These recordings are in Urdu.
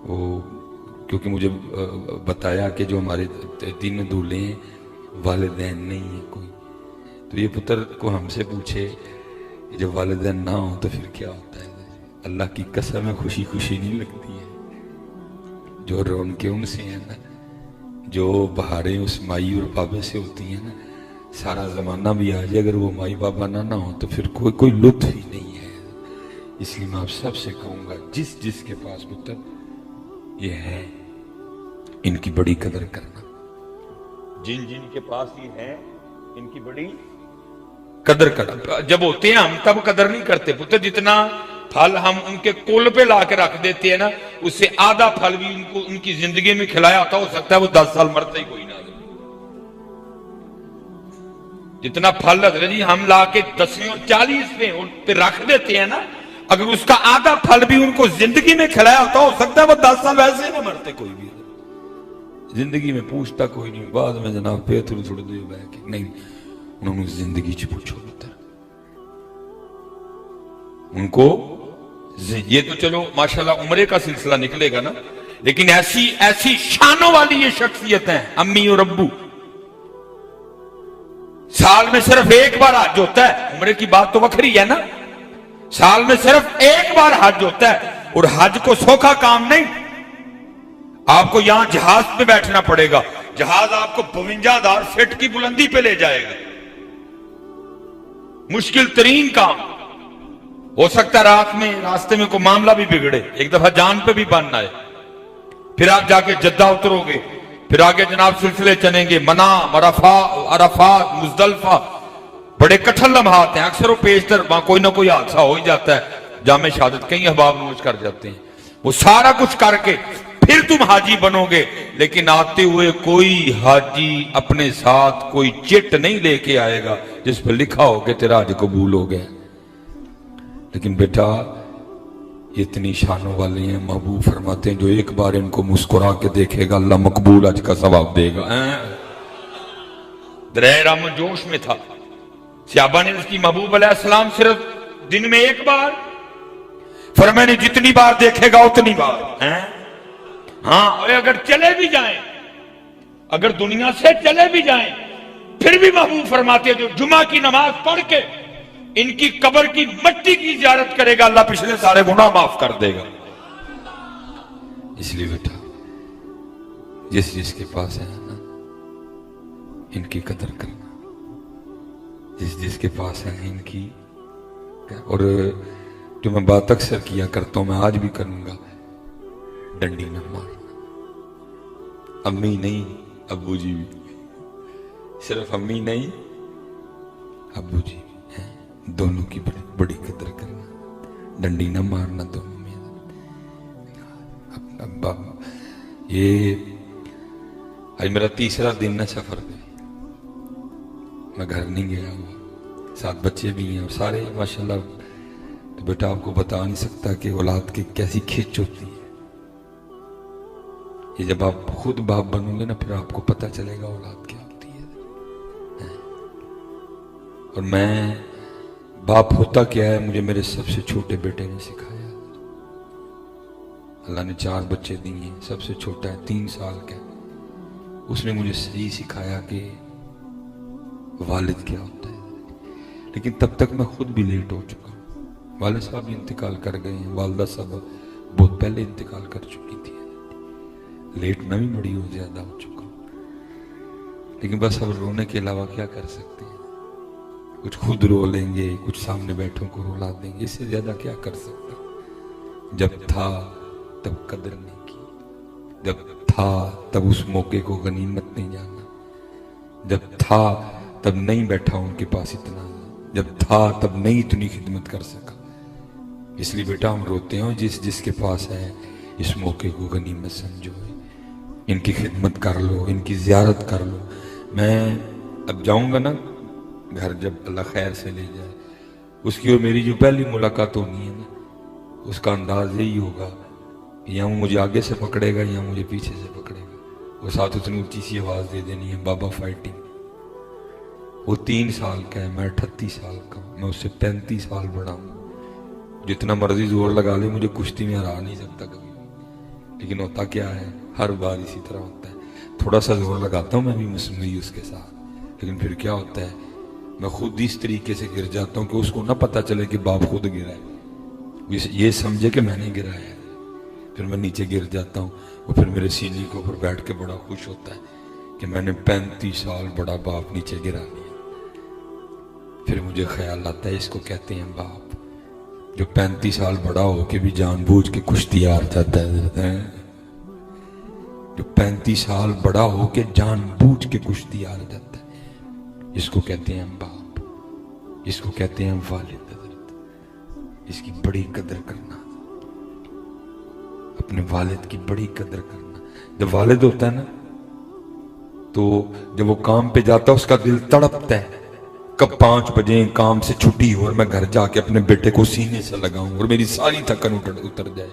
وہ کیونکہ مجھے بتایا کہ جو ہمارے 3 دولے ہیں والدین نہیں ہیں کوئی، تو یہ پتر کو ہم سے پوچھے جب والدین نہ ہوں تو پھر کیا ہوتا ہے؟ اللہ کی قسم ہے خوشی خوشی نہیں لگتی ہے، جو رونقیں ان سے ہیں نا، جو بہاریں اس مائی اور بابے سے ہوتی ہیں نا، سارا زمانہ بھی آ جائے اگر وہ مائی بابا نہ ہو تو پھر کوئی لطف ہی نہیں ہے۔ اس لیے میں آپ سب سے کہوں گا جس کے پاس پتر یہ ہے ان کی بڑی قدر کرنا، جن کے پاس یہ ہے ان کی بڑی قدر کرنا۔ جب ہوتے ہیں ہم تب قدر نہیں کرتے پتر، جتنا پھل ہم ان کے کول پہ لا کے رکھ دیتے ہیں نا، اس سے آدھا پھل بھی ان کی زندگی میں کھلایا ہوتا، ہو سکتا ہے وہ 10 سال مرتا ہی کوئی نہ۔ جتنا پھل حضرت جی ہم لا کے 10 اور 40 پہ رکھ دیتے ہیں نا، اگر اس کا آدھا پھل بھی ان کو زندگی میں کھلایا ہوتا، ہو سکتا ہے وہ 10 سال ویسے نہ مرتے کوئی بھی۔ زندگی میں پوچھتا کوئی نہیں، بعد میں جناب پھر تھوڑے دیر بیٹھ کے نہیں، انہوں نے زندگی چ پوچھو پتر ان کو۔ یہ تو چلو ماشاءاللہ عمرے کا سلسلہ نکلے گا نا، لیکن ایسی شانوں والی یہ شخصیت ہیں امی اور ابو۔ سال میں صرف ایک بار حج ہوتا ہے، عمرے کی بات تو وکھری ہے نا، سال میں صرف ایک بار حج ہوتا ہے، اور حج کو سوکھا کام نہیں، آپ کو یہاں جہاز پہ بیٹھنا پڑے گا، جہاز آپ کو 52,000 فٹ کی بلندی پہ لے جائے گا، مشکل ترین کام۔ ہو سکتا ہے رات میں راستے میں کوئی معاملہ بھی بگڑے، ایک دفعہ جان پہ بھی بننا ہے، پھر آپ جا کے جدہ اترو گے، پھر آگے جناب سلسلے چلیں گے، منا، عرفات، مزدلفہ، بڑے کٹھن لمحات ہیں، اکثر و بیشتر وہاں کوئی نہ کوئی حادثہ ہو ہی جاتا ہے، جامع شہادت کئی احباب نوش کر جاتے ہیں۔ وہ سارا کچھ کر کے پھر تم حاجی بنو گے، لیکن آتے ہوئے کوئی حاجی اپنے ساتھ کوئی چٹ نہیں لے کے آئے گا جس پر لکھا ہو کہ تیرا حج قبول ہو گیا۔ لیکن بیٹا یہ اتنی شانوں والے ہیں، محبوب فرماتے ہیں جو ایک بار ان کو مسکرا کے دیکھے گا اللہ مقبول حج کا ثواب دے گا۔ درہ رحمت جوش میں تھا، صحابہ نے اس کی محبوب علیہ السلام صرف دن میں ایک بار، فرمایا نے جتنی بار دیکھے گا اتنی بار۔ ہاں اور اگر چلے بھی جائیں، اگر دنیا سے چلے بھی جائیں، پھر بھی محبوب فرماتے ہیں جو جمعہ کی نماز پڑھ کے ان کی قبر کی مٹی کی زیارت کرے گا اللہ پچھلے سارے گناہ معاف کر دے گا۔ اس لیے بیٹا جس کے پاس ہے نا ان کی قدر کرنا، جس کے پاس ہے ان کی۔ اور جو میں بات اکثر کیا کرتا ہوں، میں آج بھی کروں گا، ڈنڈی نہ مارنا۔ امی نہیں ابو جی بھی، صرف امی نہیں ابو جی بھی ہیں، دونوں کی بڑی قدر کرنا، ڈنڈی نہ مارنا دونوں میں۔ ابا یہ آج میرا 3را دن ہے سفر پہ، میں گھر نہیں گیا ہوا، 7 بچے بھی ہیں اور سارے ماشاءاللہ۔ تو بیٹا آپ کو بتا نہیں سکتا کہ اولاد کی کیسی کھچ ہوتی ہے، یہ جب آپ خود باپ بنو گے نا پھر آپ کو پتہ چلے گا اولاد کیا ہوتی ہے۔ اور میں باپ ہوتا کیا ہے مجھے میرے سب سے چھوٹے بیٹے نے سکھایا۔ اللہ نے 4 بچے دیے ہیں، سب سے چھوٹا ہے 3 سال کا، اس نے مجھے صحیح سکھایا کہ والد کیا ہوتا ہے۔ لیکن تب تک میں خود بھی لیٹ ہو چکا ہوں، والد صاحب بھی انتقال کر گئے ہیں، والدہ صاحب بہت پہلے انتقال کر چکی تھی، لیٹ میں بھی بڑی ہو زیادہ ہو چکا ہوں۔ لیکن بس اب رونے کے علاوہ کیا کر سکتے ہیں، کچھ خود رو لیں گے، کچھ سامنے بیٹھوں کو رلا دیں گے، اس سے زیادہ کیا کر سکتا۔ جب تھا تب قدر نہیں کی، جب تھا تب اس موقع کو غنیمت نہیں جانا، جب تھا تب نہیں بیٹھا ان کے پاس اتنا، جب تھا تب نہیں اتنی خدمت کر سکا۔ اس لیے بیٹا ہم روتے ہیں، جس کے پاس ہے اس موقع کو غنیمت سمجھو، ان کی خدمت کر لو، ان کی زیارت کر لو۔ میں اب جاؤں گا نا گھر، جب اللہ خیر سے لے جائے، اس کی اور میری جو پہلی ملاقات ہونی ہے نا، اس کا انداز یہی ہوگا، یا وہ مجھے آگے سے پکڑے گا یا مجھے پیچھے سے پکڑے گا، وہ ساتھ اتنی اونچی سی آواز دے دینی ہے، بابا فائٹنگ۔ وہ 3 سال کا ہے، میں 38 سال کا ہوں، میں اس سے 35 سال بڑا ہوں، جتنا مرضی زور لگا لے مجھے کشتی میں ہرا نہیں سکتا کبھی، لیکن ہوتا کیا ہے ہر بار اسی طرح ہوتا ہے، تھوڑا سا زور لگاتا ہوں میں بھی مصنوعی اس کے ساتھ، لیکن پھر کیا ہوتا ہے میں خود اس طریقے سے گر جاتا ہوں کہ اس کو نہ پتہ چلے کہ باپ خود گرا ہے، یہ سمجھے کہ میں نے گرا ہے، پھر میں نیچے گر جاتا ہوں، وہ پھر میرے سینے کے اوپر بیٹھ کے بڑا خوش ہوتا ہے کہ میں نے 35 سال بڑا باپ نیچے گرا دیا۔ پھر مجھے خیال آتا ہے اس کو کہتے ہیں باپ، جو 35 سال بڑا ہو کے بھی جان بوجھ کے کشتی ہار جاتا ہے، جو 35 سال بڑا ہو کے جان بوجھ کے کشتی ہار جاتا ہے، اس کو کہتے ہیں باپ، اس کو کہتے ہیں والد حضرت۔ اس کی بڑی قدر کرنا، اپنے والد کی بڑی قدر کرنا۔ جب والد ہوتا ہے نا تو جب وہ کام پہ جاتا ہے اس کا دل تڑپتا ہے کب 5 بجے کام سے چھٹی ہو اور میں گھر جا کے اپنے بیٹے کو سینے سے لگاؤں اور میری ساری تھکن اتر جائے۔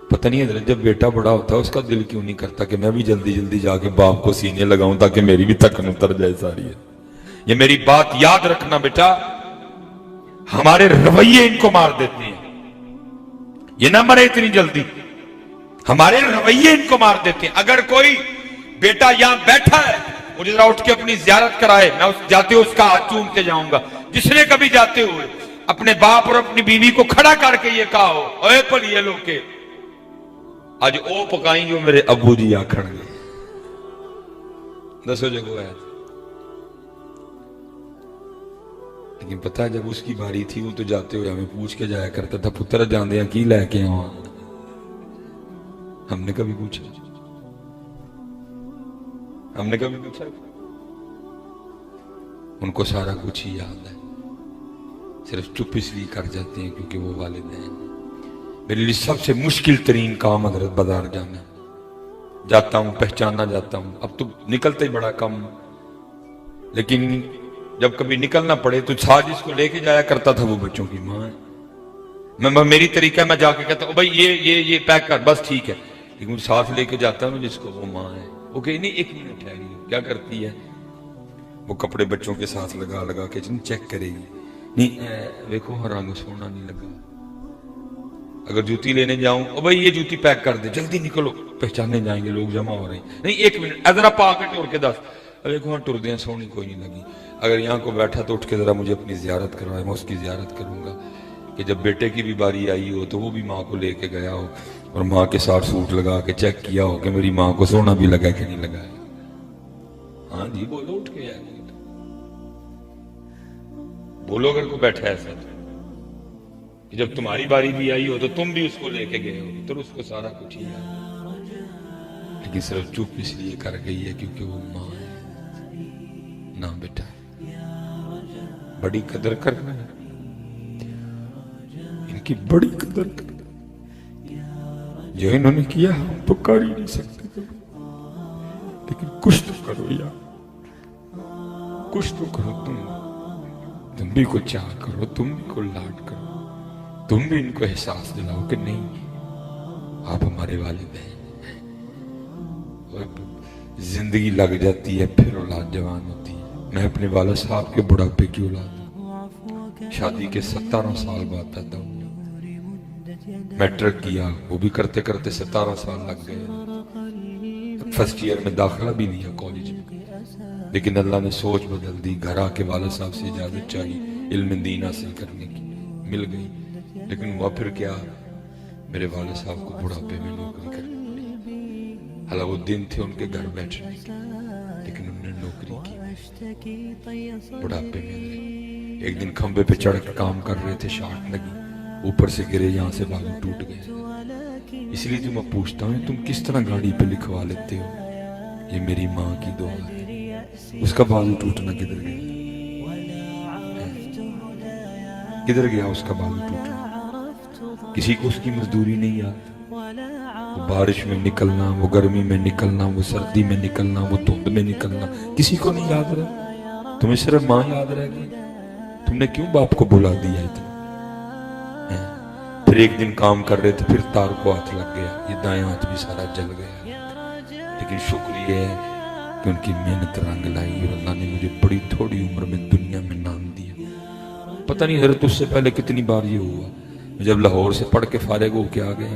پتہ نہیں حضرت جب بیٹا بڑا ہوتا ہے اس کا دل کیوں نہیں کرتا کہ میں بھی جلدی جلدی جا کے باپ کو سینے لگاؤں تاکہ میری بھی تھکن اتر جائے ساری۔ یہ میری بات یاد رکھنا بیٹا، ہمارے رویے ان کو مار دیتے ہیں، یہ نہ مرے اتنی جلدی، ہمارے رویے ان کو مار دیتے ہیں۔ اگر کوئی بیٹا یہاں بیٹھا ہے مجھے ذرا اٹھ کے اپنی زیارت کرائے، میں جاتے ہوئے اس کا ہاتھ چوم کے جاؤں گا۔ جس نے کبھی جاتے ہوئے اپنے باپ اور اپنی بیوی کو کھڑا کر کے یہ کہا ہو اے پڑھیے لوگ کے آج او پکائیں گے میرے ابو جی آکھڑ گے، دسو جگہ ہے۔ لیکن پتہ جب اس کی باری تھی وہ تو جاتے ہوئے ہمیں پوچھ کے جایا کرتا تھا پتر جان دیا کی لے کے آؤں، ہم نے کبھی پوچھا؟ ہم نے کبھی پوچھا؟ ان کو سارا کچھ ہی یاد ہے، صرف چپ اس لیے کر جاتے ہیں کیونکہ وہ والد ہیں۔ میرے لیے سب سے مشکل ترین کام حضرت بازار جانا، جاتا ہوں پہچانا جاتا ہوں، اب تو نکلتے ہی بڑا کم، لیکن جب کبھی نکلنا پڑے تو ساتھ جس کو لے کے جایا کرتا تھا وہ بچوں کی ماں ہے۔ میں میری طریقہ میں جا کے کہتا ہوں بھائی یہ پیک کر بس ٹھیک ہے، لیکن ساتھ لے کے جاتا ہوں جس کو وہ ماں ہے، وہ کہ نہیں 1 منٹ ٹھہری، کیا کرتی ہے وہ کپڑے بچوں کے ساتھ لگا کے چیک کرے گی، نہیں دیکھو رنگ سونا نہیں لگا۔ اگر جوتی لینے جاؤں او بھائی یہ جوتی پیک کر دے جلدی نکلو پہچانے جائیں گے لوگ جمع ہو رہے ہیں، نہیں 1 منٹ ذرا پا کے ٹور کے دس، دیکھو ہاں ٹر دیں سونی کوئی نہیں لگی۔ اگر یہاں کو بیٹھا تو اٹھ کے ذرا مجھے اپنی زیارت کروائے، میں اس کی زیارت کروں گا کہ جب بیٹے کی بھی باری آئی ہو تو وہ بھی ماں کو لے کے گیا ہو اور ماں کے ساتھ سوٹ لگا کے چیک کیا ہو کہ میری ماں کو سونا بھی لگا کہ نہیں لگا ہے۔ ہاں جی بولو اٹھ کے آئے بولو اگر کو بیٹھا ایسا تو جب تمہاری باری بھی آئی ہو تو تم بھی اس کو لے کے گئے ہو تو اس کو سارا کچھ ہی یاد، لیکن صرف چپ اس لیے کر گئی ہے کیونکہ وہ ماں ہے۔ نہ بیٹا بڑی قدر کرنا ہے، ان کی بڑی قدر کرنا، جو انہوں نے کیا ہم تو کر ہی نہیں سکتے، لیکن کچھ تو کرو یار، کچھ تو کرو، تم بھی کو چاہ کرو، تم بھی کو لاڈ کرو، تم بھی ان کو احساس دلاؤ کہ نہیں آپ ہمارے والد ہیں۔ زندگی لگ جاتی ہے پھر اولاد جوان ہوتی ہے۔ میں اپنے والد صاحب کے بڑھاپے کی اولاد ہوں، شادی کے 17 سال بعد پیدا ہوں، میٹرک کیا وہ بھی کرتے کرتے 17 سال لگ گئے، فرسٹ ایئر میں داخلہ بھی لیا کالج میں، لیکن اللہ نے سوچ بدل دی، گھر آ کے والد صاحب سے اجازت چاہی علم دین حاصل کرنے کی، مل گئی، لیکن ہوا پھر کیا میرے والد صاحب کو بڑھاپے میں نوکری کرنی پڑی، حالانکہ وہ دن تھے ان کے گھر بیٹھنے کے، لیکن انہوں نے نوکری کی بڑھاپے میں۔ ایک دن کھمبے پہ چڑھ کے کام کر رہے تھے، شارٹ لگی، اوپر سے گرے، یہاں سے بازو ٹوٹ گئے۔ اس لیے جو میں پوچھتا ہوں تم کس طرح گاڑی پہ لکھوا لیتے ہو؟ یہ میری ماں کی دعا ہے۔ اس کا بازو ٹوٹنا کدھر گیا؟ کدھر گیا اس کا بازو ٹوٹنا؟ کسی کو اس کی مزدوری نہیں یاد، وہ بارش میں نکلنا، وہ گرمی میں نکلنا، وہ سردی میں نکلنا، وہ دھوپ میں نکلنا، کسی کو نہیں یاد رہا، تمہیں صرف ماں یاد رہ گئی۔ تم نے کیوں باپ کو بلا دیا اتنا؟ پھر ایک دن کام کر رہے تھے، پھر تار کو ہاتھ لگ گیا، یہ دائیں ہاتھ بھی سارا جل گیا، لیکن شکر یہ ہے کہ ان کی محنت رنگ لائی اور اللہ نے مجھے بڑی تھوڑی عمر میں دنیا میں نام دیا۔ پتہ نہیں حضرت اس سے پہلے کتنی بار یہ ہوا، جب لاہور سے پڑھ کے فارغ ہو کے آ گئے